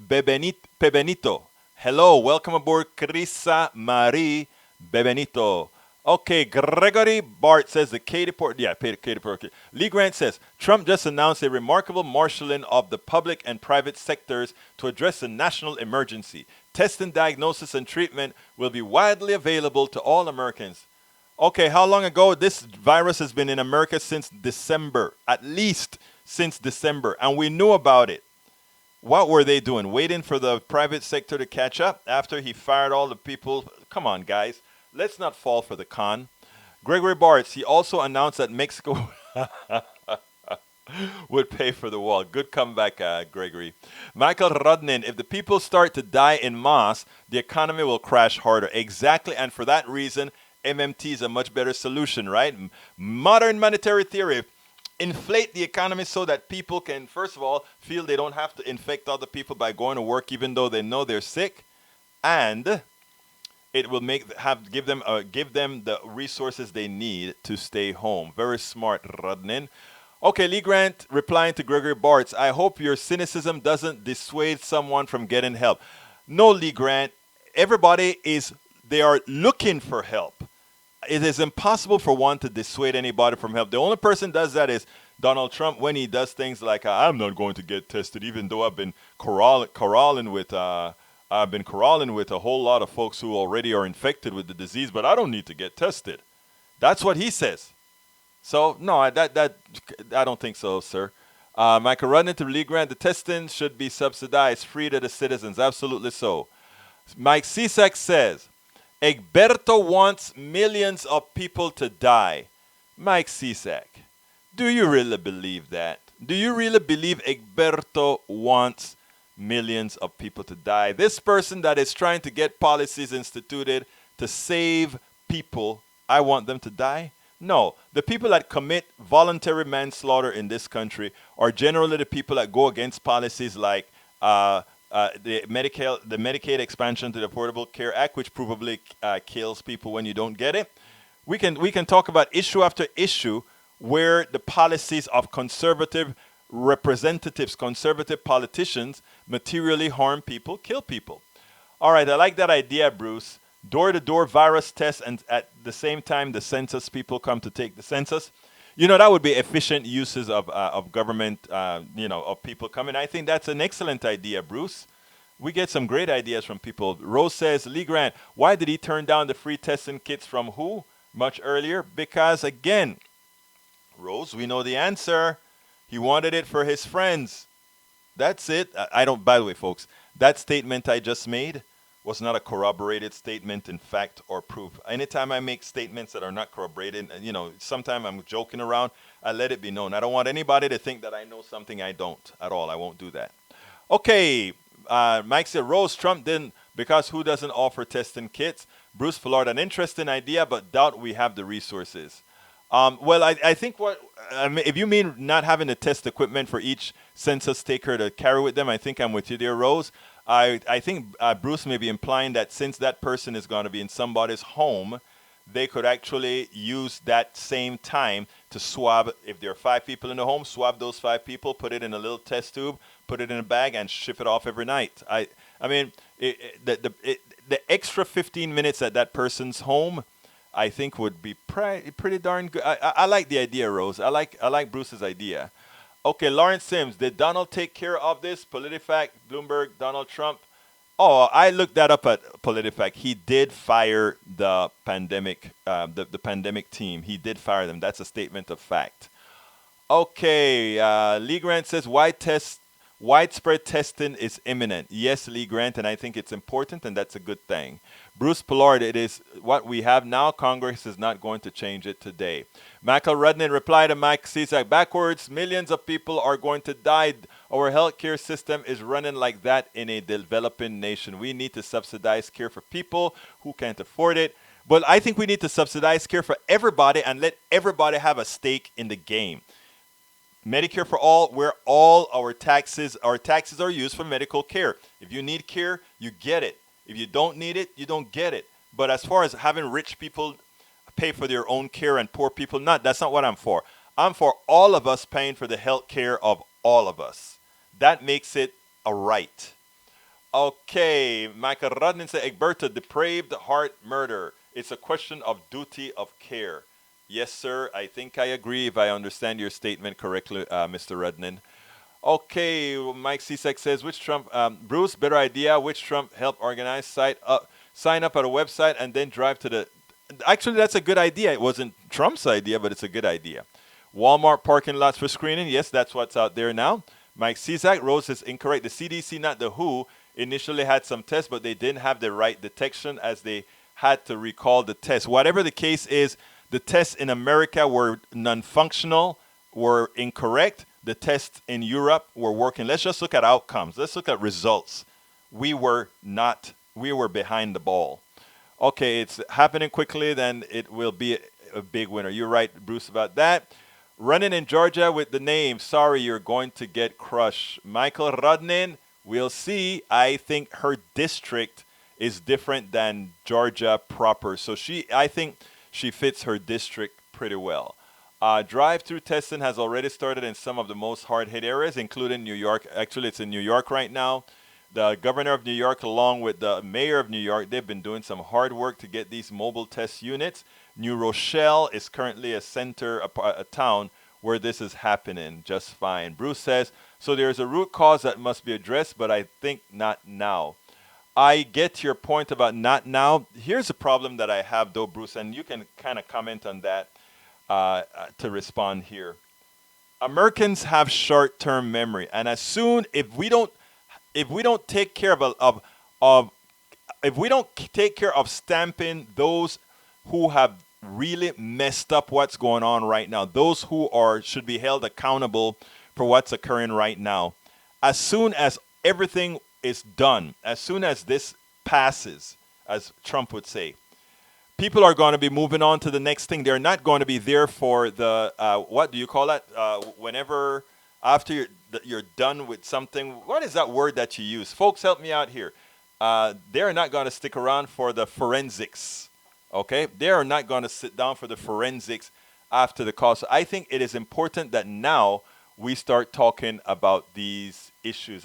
Bebenito. Hello, welcome aboard, Crisa Marie Bebenito. Okay, Gregory Bart says the Katie Porter. Lee Grant says, Trump just announced a remarkable marshalling of the public and private sectors to address the national emergency. Testing, diagnosis, and treatment will be widely available to all Americans. Okay, how long ago? This virus has been in America since December, at least since December, and we knew about it. What were they doing? Waiting for the private sector to catch up after he fired all the people? Come on, guys. Let's not fall for the con. Gregory Bartz, he also announced that Mexico... would pay for the wall. Good comeback, Gregory. Michael Rodnin, if the people start to die in mass, the economy will crash harder. Exactly, and for that reason, MMT is a much better solution, right? Modern monetary theory. Inflate the economy so that people can, first of all, feel they don't have to infect other people by going to work even though they know they're sick. And it will give them the resources they need to stay home. Very smart, Rodnin. Okay, Lee Grant replying to Gregory Bartz. I hope your cynicism doesn't dissuade someone from getting help. No, Lee Grant. They are looking for help. It is impossible for one to dissuade anybody from help. The only person does that is Donald Trump when he does things like, I'm not going to get tested, even though I've been corralling with a whole lot of folks who already are infected with the disease, but I don't need to get tested. That's what he says. So no, I don't think so, sir. Michael Rudden to Lee Grant, the testing should be subsidized, free to the citizens. Absolutely so. Mike Cisak says, Egberto wants millions of people to die. Mike Cisak, do you really believe that? Do you really believe Egberto wants millions of people to die? This person that is trying to get policies instituted to save people, I want them to die? No. The people that commit voluntary manslaughter in this country are generally the people that go against policies like the Medicaid expansion to the Affordable Care Act, which provably kills people when you don't get it. We can talk about issue after issue where the policies of conservative representatives, conservative politicians, materially harm people, kill people. All right, I like that idea, Bruce. Door-to-door virus tests, and at the same time, the census people come to take the census. You know, that would be efficient uses of government, of people coming. I think that's an excellent idea, Bruce. We get some great ideas from people. Rose says, Lee Grant, why did he turn down the free testing kits from who much earlier? Because, again, Rose, we know the answer. He wanted it for his friends. That's it. By the way, folks, that statement I just made was not a corroborated statement in fact or proof. Anytime I make statements that are not corroborated, sometimes I'm joking around, I let it be known. I don't want anybody to think that I know something I don't at all. I won't do that. Okay, Mike said, Rose, Trump didn't, because who doesn't offer testing kits? Bruce Fullard, an interesting idea, but doubt we have the resources. Well, I think if you mean not having the test equipment for each census taker to carry with them, I think I'm with you there, Rose. I think Bruce may be implying that since that person is going to be in somebody's home, they could actually use that same time to swab. If there are 5 people in the home, swab those 5 people, put it in a little test tube, put it in a bag, and ship it off every night. The extra 15 minutes at that person's home, I think would be pretty darn good. I like the idea, Rose. I like Bruce's idea. Okay, Lawrence Sims, did Donald take care of this? PolitiFact, Bloomberg, Donald Trump. Oh, I looked that up at PolitiFact. He did fire the pandemic team. He did fire them. That's a statement of fact. Okay, Lee Grant says, widespread testing is imminent. Yes, Lee Grant, and I think it's important, and that's a good thing. Bruce Pollard, it is what we have now. Congress is not going to change it today. Michael Rudnin replied to Mike Cisak, backwards, millions of people are going to die. Our healthcare system is running like that in a developing nation. We need to subsidize care for people who can't afford it. But I think we need to subsidize care for everybody and let everybody have a stake in the game. Medicare for all, where all our taxes are used for medical care. If you need care, you get it. If you don't need it, you don't get it. But as far as having rich people pay for their own care and poor people not, that's not what I'm for. I'm for all of us paying for the health care of all of us. That makes it a right. Okay, Michael Rudnin said, Egberto, depraved heart murder. It's a question of duty of care. Yes, sir. I think I agree if I understand your statement correctly, Mr. Rudnin. Okay, Mike Cisak says, which Trump, Bruce, better idea, which Trump helped organize sign up at a website and then drive to the, actually that's a good idea. It wasn't Trump's idea, but it's a good idea. Walmart parking lots for screening, yes, that's what's out there now. Mike Cisak, Rose is incorrect. The CDC, not the WHO, initially had some tests, but they didn't have the right detection as they had to recall the test. Whatever the case is, the tests in America were non-functional, were incorrect. the tests in Europe were working. Let's just look at outcomes. Let's look at results. We were not, we were behind the ball. Okay, it's happening quickly, then it will be a big winner. You're right, Bruce, about that. Running in Georgia with the name, sorry, you're going to get crushed. Michael Rodnin, we'll see. I think her district is different than Georgia proper. So I think she fits her district pretty well. Drive-through testing has already started in some of the most hard-hit areas, including New York. Actually, it's in New York right now. The governor of New York, along with the mayor of New York, they've been doing some hard work to get these mobile test units. New Rochelle is currently a center, a town where this is happening just fine. Bruce says, so there's a root cause that must be addressed, but I think not now. I get your point about not now. Here's a problem that I have, though, Bruce, and you can kind of comment on that to respond here. Americans have short-term memory, and as soon if we don't take care if we don't take care of stamping those who have really messed up what's going on right now, those who should be held accountable for what's occurring right now, as soon as everything is done, as soon as this passes, as Trump would say, people are going to be moving on to the next thing. They're not going to be there for the what do you call that? Whenever after you're done with something, what is that word that you use? Folks, help me out here. They're not going to stick around for the forensics. Okay, they are not going to sit down for the forensics after the call. So I think it is important that now we start talking about these issues.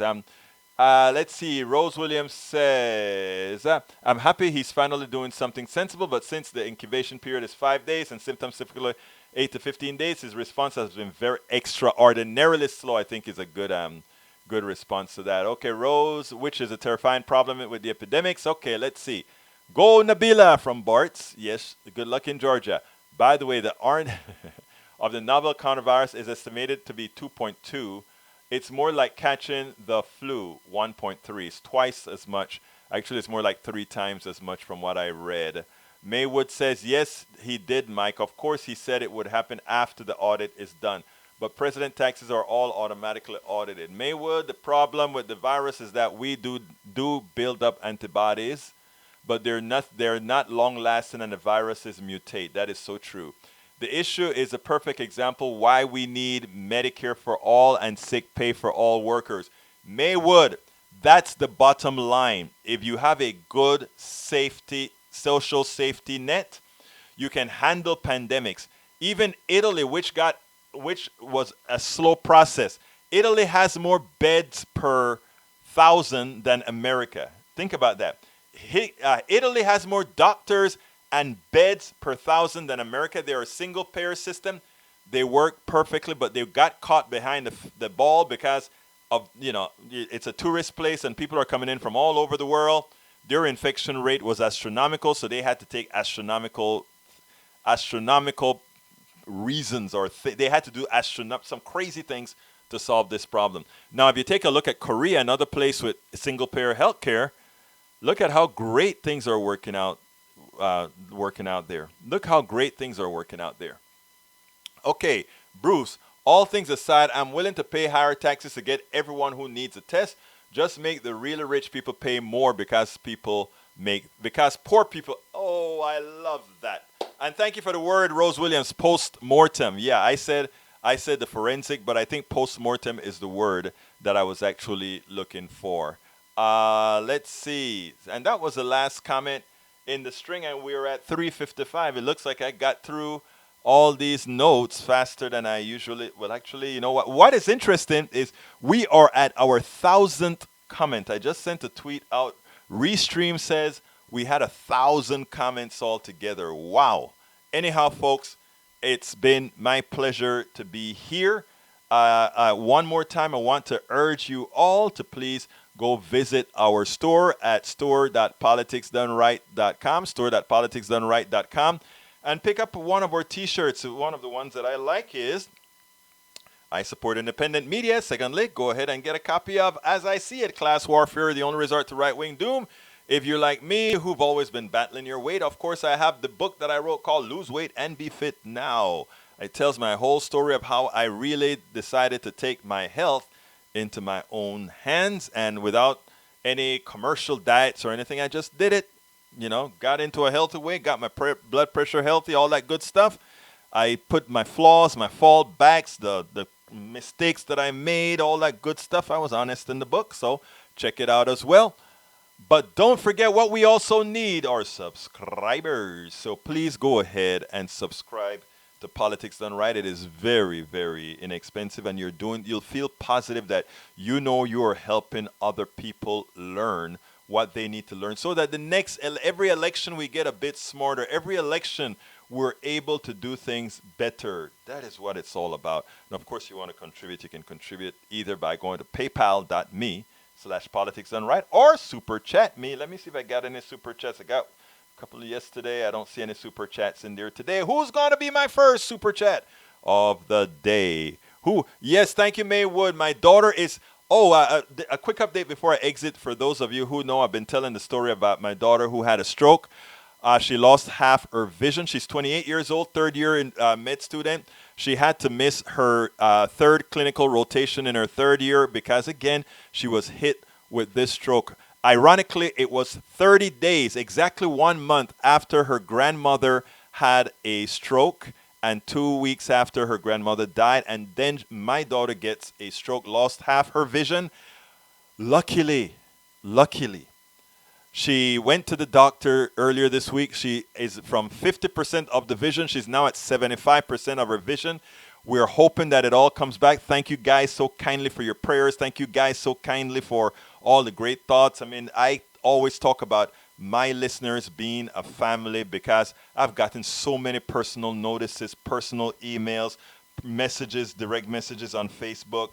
Let's see. Rose Williams says, I'm happy he's finally doing something sensible, but since the incubation period is 5 days and symptoms typically 8 to 15 days, his response has been very extraordinarily slow. I think is a good response to that. Okay, Rose, which is a terrifying problem with the epidemics. Okay, let's see. Go Nabilah from Bart's. Yes, good luck in Georgia. By the way, the R of the novel coronavirus is estimated to be 2.2. It's more like catching the flu, 1.3. It's twice as much. Actually, it's more like 3 times as much from what I read. Maywood says, yes, he did, Mike. Of course, he said it would happen after the audit is done. But president taxes are all automatically audited. Maywood, the problem with the virus is that we do build up antibodies, but they're not long-lasting and the viruses mutate. That is so true. The issue is a perfect example why we need Medicare for all and sick pay for all workers. Maywood, that's the bottom line. If you have a good social safety net, you can handle pandemics. Even Italy, which was a slow process, Italy has more beds per 1,000 than America. Think about that. Italy has more doctors and beds per 1,000 than America. They're a single payer system. They work perfectly, but they got caught behind the ball because of, it's a tourist place and people are coming in from all over the world. Their infection rate was astronomical, so they had to take astronomical reasons, or they had to do some crazy things to solve this problem. Now, if you take a look at Korea, another place with single payer healthcare, look at how great things are working out there. Look how great things are working out there. Okay, Bruce, all things aside, I'm willing to pay higher taxes to get everyone who needs a test. Just make the really rich people pay more because poor people, oh, I love that. And thank you for the word, Rose Williams, post-mortem. Yeah, I said the forensic, but I think post-mortem is the word that I was actually looking for. Let's see. And that was the last comment in the string, and we're at 3:55. It looks like I got through all these notes faster than I usually. Well, actually, you know what? What is interesting is we are at our 1,000th comment. I just sent a tweet out. Restream says we had 1,000 comments altogether. Wow. Anyhow, folks, it's been my pleasure to be here. One more time, I want to urge you all to please go visit our store at store.politicsdoneright.com, and pick up one of our t-shirts. One of the ones that I like is I support independent media. Secondly, go ahead and get a copy of As I See It, Class Warfare, the only resort to right-wing doom. If you're like me, who've always been battling your weight, of course, I have the book that I wrote called Lose Weight and Be Fit Now. It tells my whole story of how I really decided to take my health into my own hands and without any commercial diets or anything. I just did it, got into a healthy way, got my blood pressure healthy, all that good stuff. I put my flaws, my fallbacks, the mistakes that I made, all that good stuff. I was honest in the book, so check it out as well. But don't forget what we also need are subscribers. So please go ahead and subscribe to Politics Done Right. It is very, very inexpensive, and you'll feel positive that you are helping other people learn what they need to learn so that every election we get a bit smarter. Every election we're able to do things better. That is what it's all about. And of course, you want to contribute. You can contribute either by going to paypal.me/politics done right or super chat me. Let me see if I got any super chats. I got a couple yesterday. I don't see any super chats in there today. Who's going to be my first super chat of the day? Who? Yes, thank you, Maywood. My daughter is... a quick update before I exit. For those of you who know, I've been telling the story about my daughter who had a stroke. She lost half her vision. She's 28 years old, third year in med student. She had to miss her third clinical rotation in her third year because, again, she was hit with this stroke. Ironically, it was 30 days, exactly 1 month after her grandmother had a stroke and 2 weeks after her grandmother died. And then my daughter gets a stroke, lost half her vision. Luckily, she went to the doctor earlier this week. She is from 50% of the vision. She's now at 75% of her vision. We're hoping that it all comes back. Thank you guys so kindly for your prayers. Thank you guys so kindly for all the great thoughts. I mean, I always talk about my listeners being a family because I've gotten so many personal notices, personal emails, messages, direct messages on Facebook.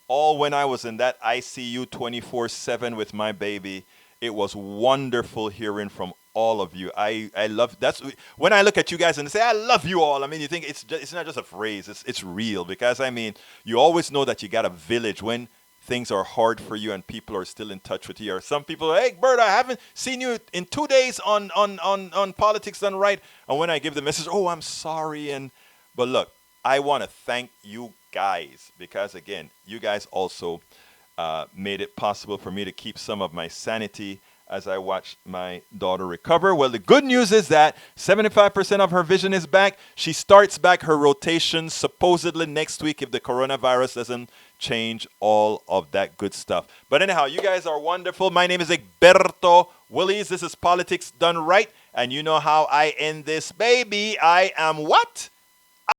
All when I was in that ICU 24/7 with my baby. It was wonderful hearing from all of you. I love that's when I look at you guys and say I love you all. I mean, you think it's not just a phrase. It's real because I mean you always know that you got a village when things are hard for you and people are still in touch with you. Or some people, hey Bert, I haven't seen you in 2 days on Politics Done Right. And when I give the message, oh I'm sorry. But look, I want to thank you guys because again, you guys also made it possible for me to keep some of my sanity as I watched my daughter recover. Well, the good news is that 75% of her vision is back. She starts back her rotation supposedly next week if the coronavirus doesn't change all of that good stuff. But anyhow, you guys are wonderful. My name is Egberto Willies. This is Politics Done Right. And you know how I end this, baby. I am what?